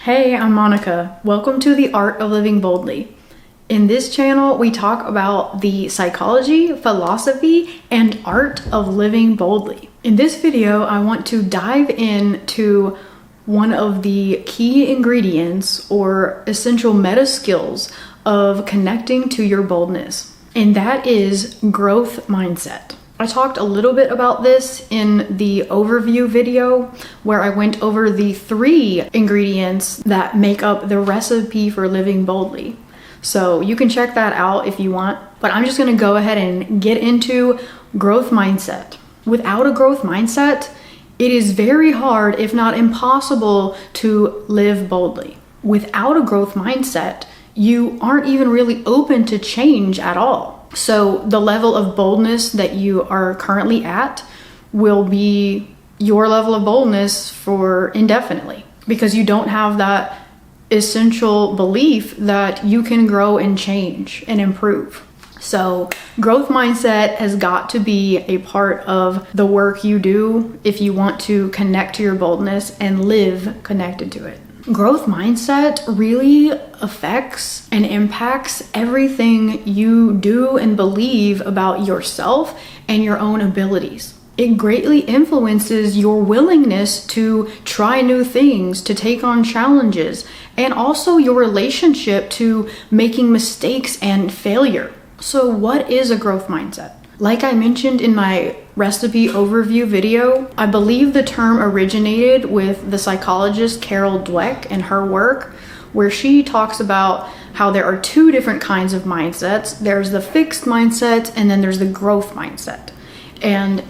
Hey, I'm Monica. Welcome to The Art of Living Boldly. In this channel, we talk about the psychology, philosophy, and art of living boldly. In this video, I want to dive into one of the key ingredients or essential meta skills of connecting to your boldness, and that is growth mindset. I talked a little bit about this in the overview video where I went over the 3 ingredients that make up the recipe for living boldly. So you can check that out if you want, but I'm just gonna go ahead and get into growth mindset. Without a growth mindset, it is very hard, if not impossible, to live boldly. Without a growth mindset, you aren't even really open to change at all. So the level of boldness that you are currently at will be your level of boldness for indefinitely, because you don't have that essential belief that you can grow and change and improve. So growth mindset has got to be a part of the work you do if you want to connect to your boldness and live connected to it. Growth mindset really affects and impacts everything you do and believe about yourself and your own abilities. It greatly influences your willingness to try new things, to take on challenges, and also your relationship to making mistakes and failure. So what is a growth mindset? Like I mentioned in my recipe overview video, I believe the term originated with the psychologist Carol Dweck and her work, where she talks about how there are 2 different kinds of mindsets. There's the fixed mindset and then there's the growth mindset. And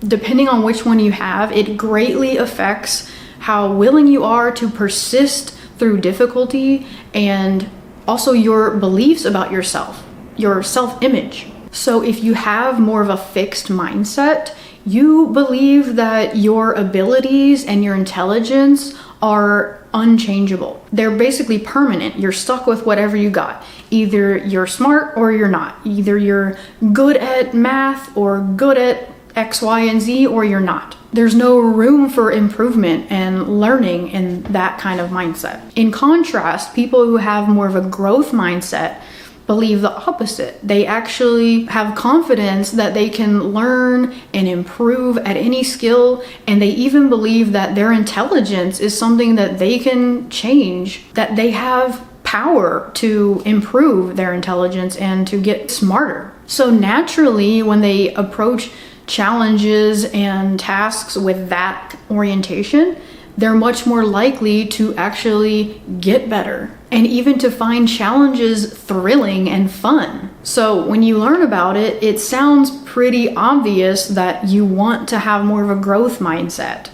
depending on which one you have, it greatly affects how willing you are to persist through difficulty and also your beliefs about yourself, your self-image. So if you have more of a fixed mindset, you believe that your abilities and your intelligence are unchangeable. They're basically permanent. You're stuck with whatever you got. Either you're smart or you're not. Either you're good at math or good at X, Y, and Z, or you're not. There's no room for improvement and learning in that kind of mindset. In contrast, people who have more of a growth mindset believe the opposite. They actually have confidence that they can learn and improve at any skill, and they even believe that their intelligence is something that they can change, that they have power to improve their intelligence and to get smarter. So naturally, when they approach challenges and tasks with that orientation, they're much more likely to actually get better and even to find challenges thrilling and fun. So when you learn about it, it sounds pretty obvious that you want to have more of a growth mindset,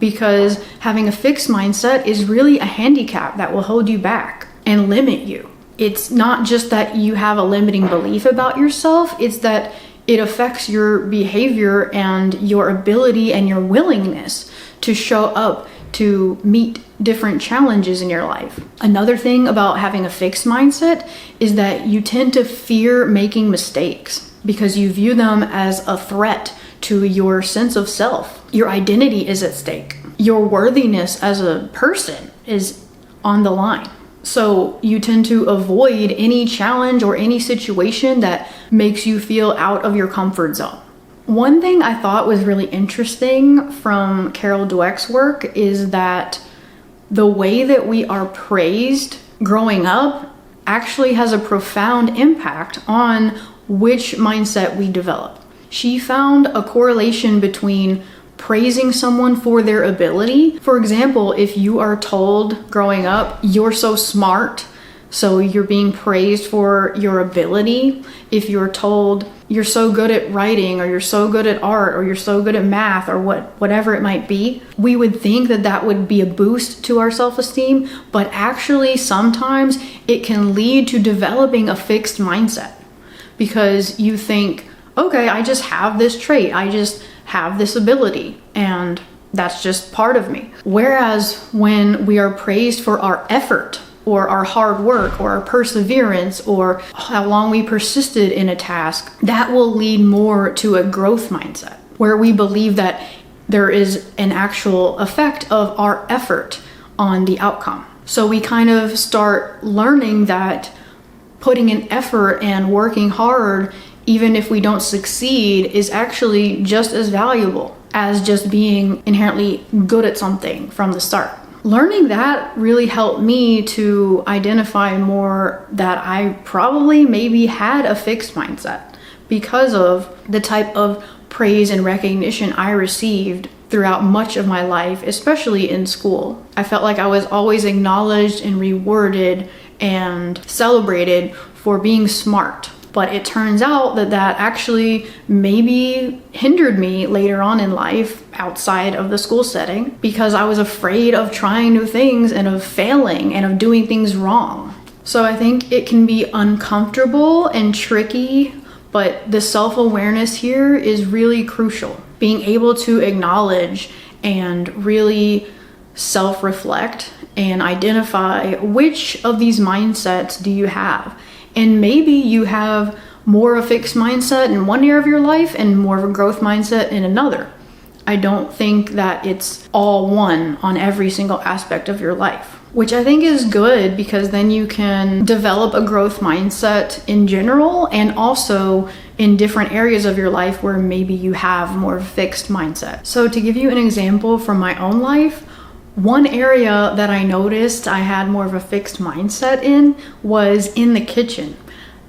because having a fixed mindset is really a handicap that will hold you back and limit you. It's not just that you have a limiting belief about yourself, it's that it affects your behavior and your ability and your willingness to show up to meet different challenges in your life. Another thing about having a fixed mindset is that you tend to fear making mistakes because you view them as a threat to your sense of self. Your identity is at stake. Your worthiness as a person is on the line. So you tend to avoid any challenge or any situation that makes you feel out of your comfort zone. One thing I thought was really interesting from Carol Dweck's work is that the way that we are praised growing up actually has a profound impact on which mindset we develop. She found a correlation between praising someone for their ability. For example, if you are told growing up, you're so smart, so you're being praised for your ability. If you're told you're so good at writing, or you're so good at art, or you're so good at math, or whatever it might be, we would think that that would be a boost to our self-esteem, but actually sometimes it can lead to developing a fixed mindset, because you think, okay, I just have this trait, I just have this ability, and that's just part of me. Whereas when we are praised for our effort, or our hard work, or our perseverance, or how long we persisted in a task, that will lead more to a growth mindset, where we believe that there is an actual effect of our effort on the outcome. So we kind of start learning that putting in effort and working hard, even if we don't succeed, is actually just as valuable as just being inherently good at something from the start. Learning that really helped me to identify more that I probably maybe had a fixed mindset because of the type of praise and recognition I received throughout much of my life, especially in school. I felt like I was always acknowledged and rewarded and celebrated for being smart. But it turns out that that actually maybe hindered me later on in life outside of the school setting because I was afraid of trying new things and of failing and of doing things wrong. So I think it can be uncomfortable and tricky, but the self-awareness here is really crucial. Being able to acknowledge and really self-reflect and identify which of these mindsets do you have. And maybe you have more of a fixed mindset in one area of your life and more of a growth mindset in another. I don't think that it's all one on every single aspect of your life, which I think is good because then you can develop a growth mindset in general and also in different areas of your life where maybe you have more of a fixed mindset. So to give you an example from my own life, one area that I noticed I had more of a fixed mindset in was in the kitchen.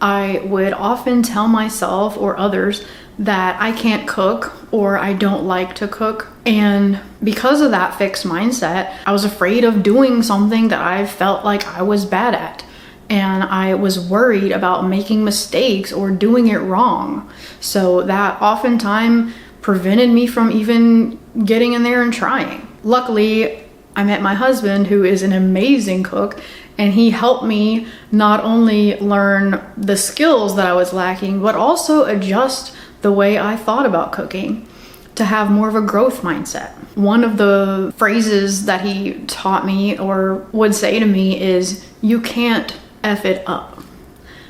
I would often tell myself or others that I can't cook or I don't like to cook. And because of that fixed mindset, I was afraid of doing something that I felt like I was bad at. And I was worried about making mistakes or doing it wrong. So that oftentimes prevented me from even getting in there and trying. Luckily, I met my husband, who is an amazing cook, and he helped me not only learn the skills that I was lacking, but also adjust the way I thought about cooking to have more of a growth mindset. One of the phrases that he taught me or would say to me is, "You can't F it up."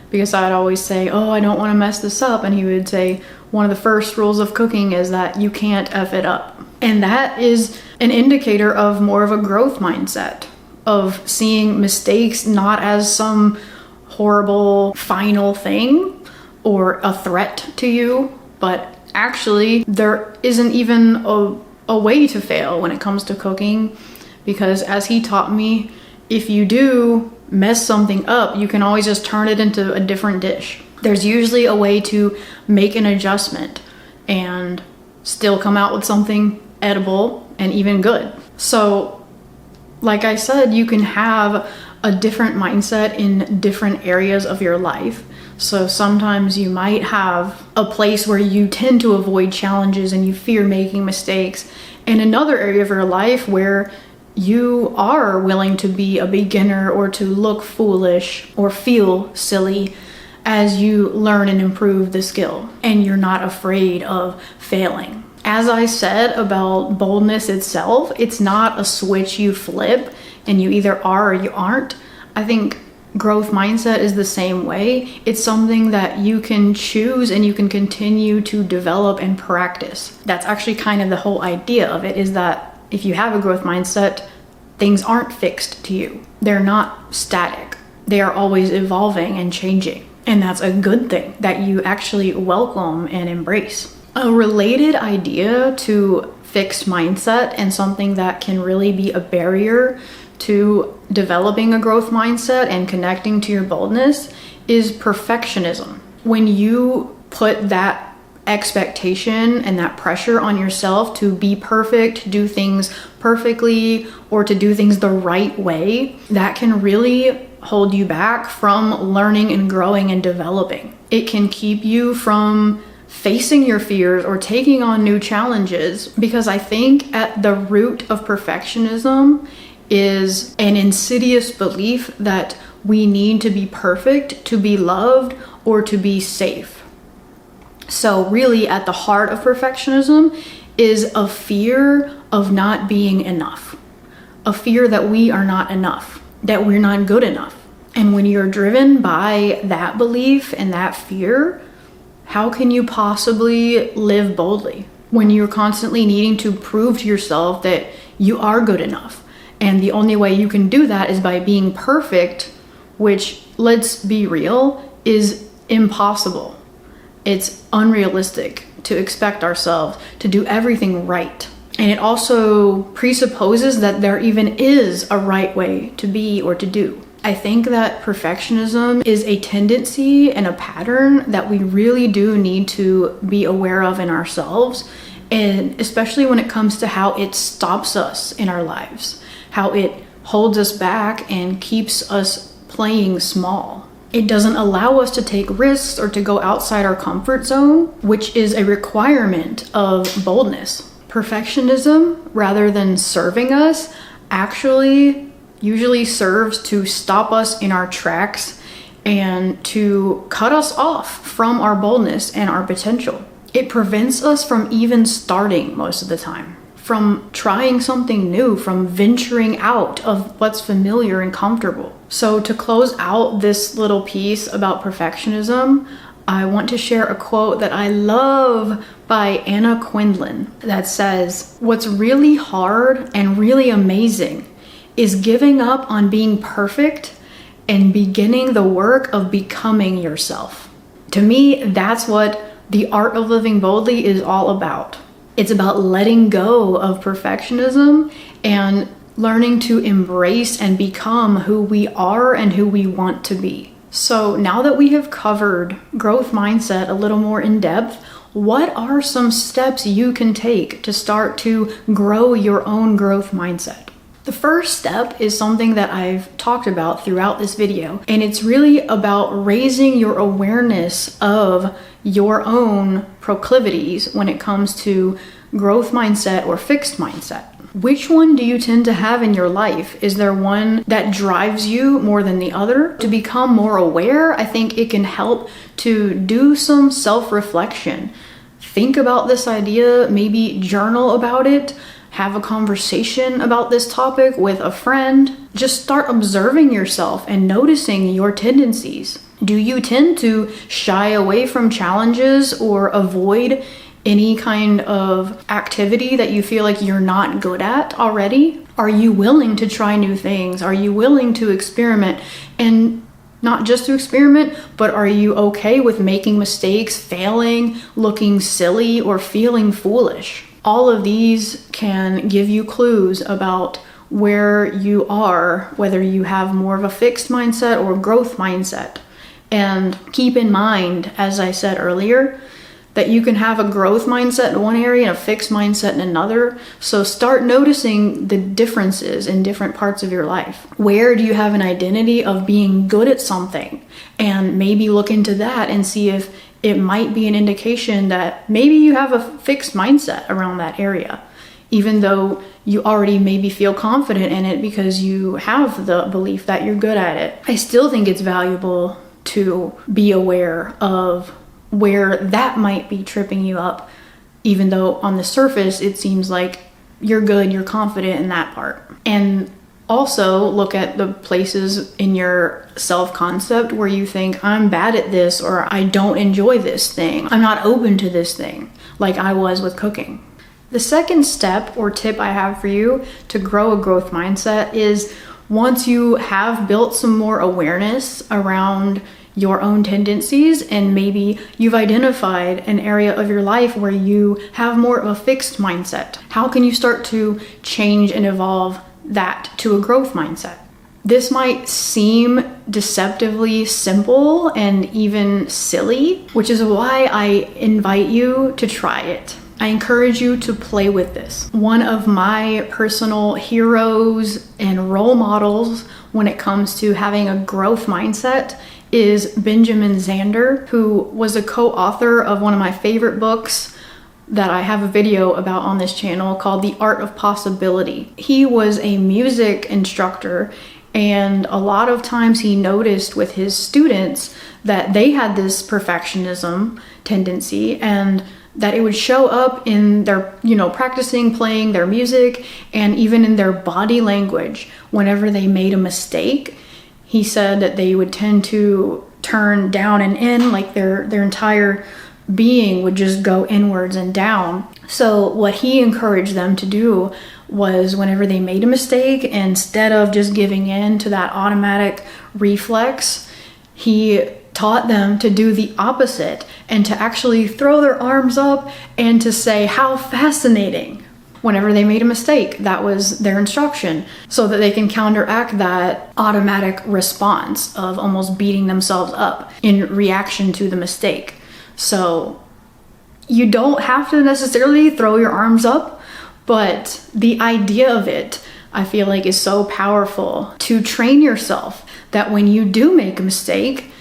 Because I'd always say, "Oh, I don't want to mess this up." And he would say, one of the first rules of cooking is that you can't F it up. And that is an indicator of more of a growth mindset, of seeing mistakes not as some horrible final thing or a threat to you, but actually there isn't even a way to fail when it comes to cooking. Because as he taught me, if you do mess something up, you can always just turn it into a different dish. There's usually a way to make an adjustment and still come out with something edible and even good. So, like I said, you can have a different mindset in different areas of your life. So sometimes you might have a place where you tend to avoid challenges and you fear making mistakes, and another area of your life where you are willing to be a beginner or to look foolish or feel silly as you learn and improve the skill, and you're not afraid of failing. As I said about boldness itself, it's not a switch you flip and you either are or you aren't. I think growth mindset is the same way. It's something that you can choose and you can continue to develop and practice. That's actually kind of the whole idea of it, is that if you have a growth mindset, things aren't fixed to you. They're not static. They are always evolving and changing. And that's a good thing that you actually welcome and embrace. A related idea to fixed mindset and something that can really be a barrier to developing a growth mindset and connecting to your boldness is perfectionism. When you put that expectation and that pressure on yourself to be perfect, do things perfectly, or to do things the right way, that can really hold you back from learning and growing and developing. It can keep you from facing your fears or taking on new challenges, because I think at the root of perfectionism is an insidious belief that we need to be perfect to be loved or to be safe. So really at the heart of perfectionism is a fear of not being enough, a fear that we are not enough, that we're not good enough. And when you're driven by that belief and that fear, how can you possibly live boldly when you're constantly needing to prove to yourself that you are good enough And the only way you can do that is by being perfect, which, let's be real, is impossible. It's unrealistic to expect ourselves to do everything right. And it also presupposes that there even is a right way to be or to do. I think that perfectionism is a tendency and a pattern that we really do need to be aware of in ourselves, and especially when it comes to how it stops us in our lives, how it holds us back and keeps us playing small. It doesn't allow us to take risks or to go outside our comfort zone, which is a requirement of boldness. Perfectionism, rather than serving us, actually usually serves to stop us in our tracks and to cut us off from our boldness and our potential. It prevents us from even starting most of the time, from trying something new, from venturing out of what's familiar and comfortable. So to close out this little piece about perfectionism, I want to share a quote that I love by Anna Quindlen that says, "What's really hard and really amazing is giving up on being perfect and beginning the work of becoming yourself." To me, that's what the art of living boldly is all about. It's about letting go of perfectionism and learning to embrace and become who we are and who we want to be. So now that we have covered growth mindset a little more in depth, what are some steps you can take to start to grow your own growth mindset? The first step is something that I've talked about throughout this video, and it's really about raising your awareness of your own proclivities when it comes to growth mindset or fixed mindset. Which one do you tend to have in your life? Is there one that drives you more than the other? To become more aware, I think it can help to do some self-reflection. Think about this idea, maybe journal about it, have a conversation about this topic with a friend. Just start observing yourself and noticing your tendencies. Do you tend to shy away from challenges or avoid any kind of activity that you feel like you're not good at already? Are you willing to try new things? Are you willing to experiment? And not just to experiment, but are you okay with making mistakes, failing, looking silly, or feeling foolish? All of these can give you clues about where you are, whether you have more of a fixed mindset or growth mindset. And keep in mind, as I said earlier, that you can have a growth mindset in one area and a fixed mindset in another. So start noticing the differences in different parts of your life. Where do you have an identity of being good at something? And maybe look into that and see if it might be an indication that maybe you have a fixed mindset around that area, even though you already maybe feel confident in it because you have the belief that you're good at it. I still think it's valuable to be aware of where that might be tripping you up, even though on the surface it seems like you're good, you're confident in that part. And also look at the places in your self-concept where you think, I'm bad at this, or I don't enjoy this thing, I'm not open to this thing, like I was with cooking. The second step or tip I have for you to grow a growth mindset is, once you have built some more awareness around your own tendencies and maybe you've identified an area of your life where you have more of a fixed mindset, how can you start to change and evolve that to a growth mindset? This might seem deceptively simple and even silly, which is why I invite you to try it. I encourage you to play with this. One of my personal heroes and role models when it comes to having a growth mindset is Benjamin Zander, who was a co-author of one of my favorite books that I have a video about on this channel called The Art of Possibility. He was a music instructor, and a lot of times he noticed with his students that they had this perfectionism tendency, and that it would show up in their, practicing playing their music and even in their body language. Whenever they made a mistake, he said that they would tend to turn down and in, like their entire being would just go inwards and down. So what he encouraged them to do was whenever they made a mistake, instead of just giving in to that automatic reflex, he taught them to do the opposite and to actually throw their arms up and to say, "How fascinating." Whenever they made a mistake, that was their instruction, so that they can counteract that automatic response of almost beating themselves up in reaction to the mistake. So you don't have to necessarily throw your arms up, but the idea of it, I feel like, is so powerful to train yourself that when you do make a mistake,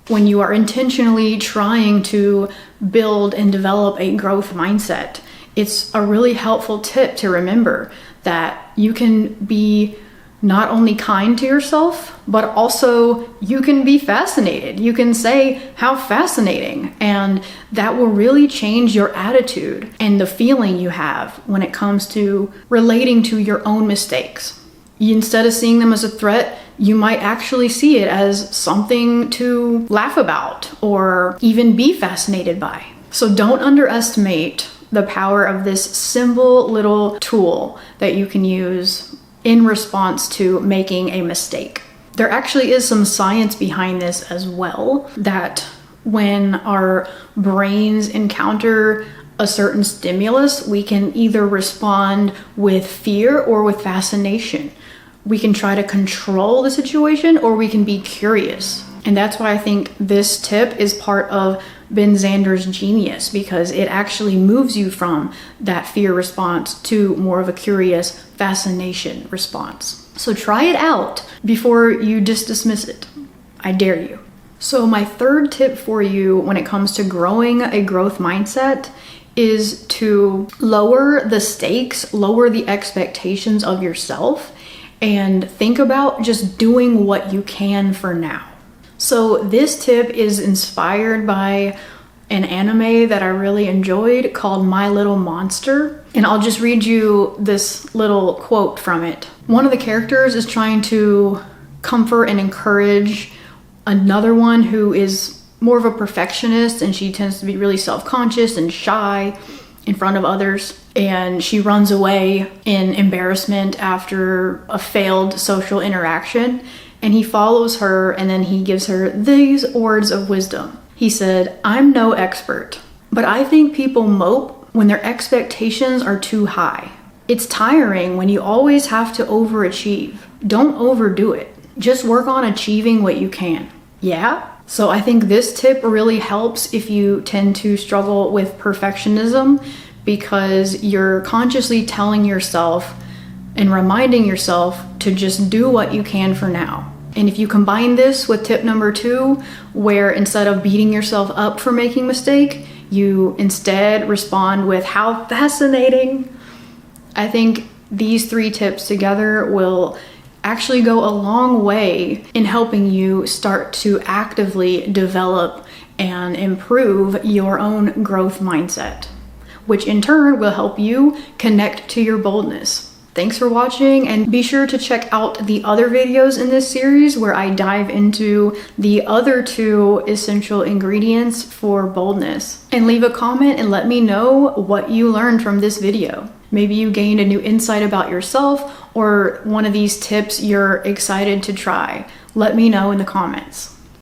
when you are intentionally trying to build and develop a growth mindset, it's a really helpful tip to remember that you can be not only kind to yourself, but also you can be fascinated. You can say, "How fascinating." And that will really change your attitude and the feeling you have when it comes to relating to your own mistakes. Instead of seeing them as a threat, you might actually see it as something to laugh about or even be fascinated by. So don't underestimate the power of this simple little tool that you can use in response to making a mistake. There actually is some science behind this as well, that when our brains encounter a certain stimulus, we can either respond with fear or with fascination. We can try to control the situation, or we can be curious. And that's why I think this tip is part of Ben Zander's genius, because it actually moves you from that fear response to more of a curious fascination response. So try it out before you just dismiss it. I dare you. So my third tip for you when it comes to growing a growth mindset is to lower the stakes, lower the expectations of yourself, and think about just doing what you can for now. So this tip is inspired by an anime that I really enjoyed called My Little Monster. And I'll just read you this little quote from it. One of the characters is trying to comfort and encourage another one who is more of a perfectionist, and she tends to be really self-conscious and shy in front of others. And she runs away in embarrassment after a failed social interaction. And he follows her, and then he gives her these words of wisdom. He said, "I'm no expert, but I think people mope when their expectations are too high. It's tiring when you always have to overachieve. Don't overdo it. Just work on achieving what you can." Yeah? So I think this tip really helps if you tend to struggle with perfectionism, because you're consciously telling yourself and reminding yourself to just do what you can for now. And if you combine this with tip number 2, where instead of beating yourself up for making a mistake, you instead respond with "How fascinating," I think these 3 tips together will actually go a long way in helping you start to actively develop and improve your own growth mindset, which in turn will help you connect to your boldness. Thanks for watching, and be sure to check out the other videos in this series where I dive into the other 2 essential ingredients for boldness. And leave a comment and let me know what you learned from this video. Maybe you gained a new insight about yourself, or one of these tips you're excited to try. Let me know in the comments.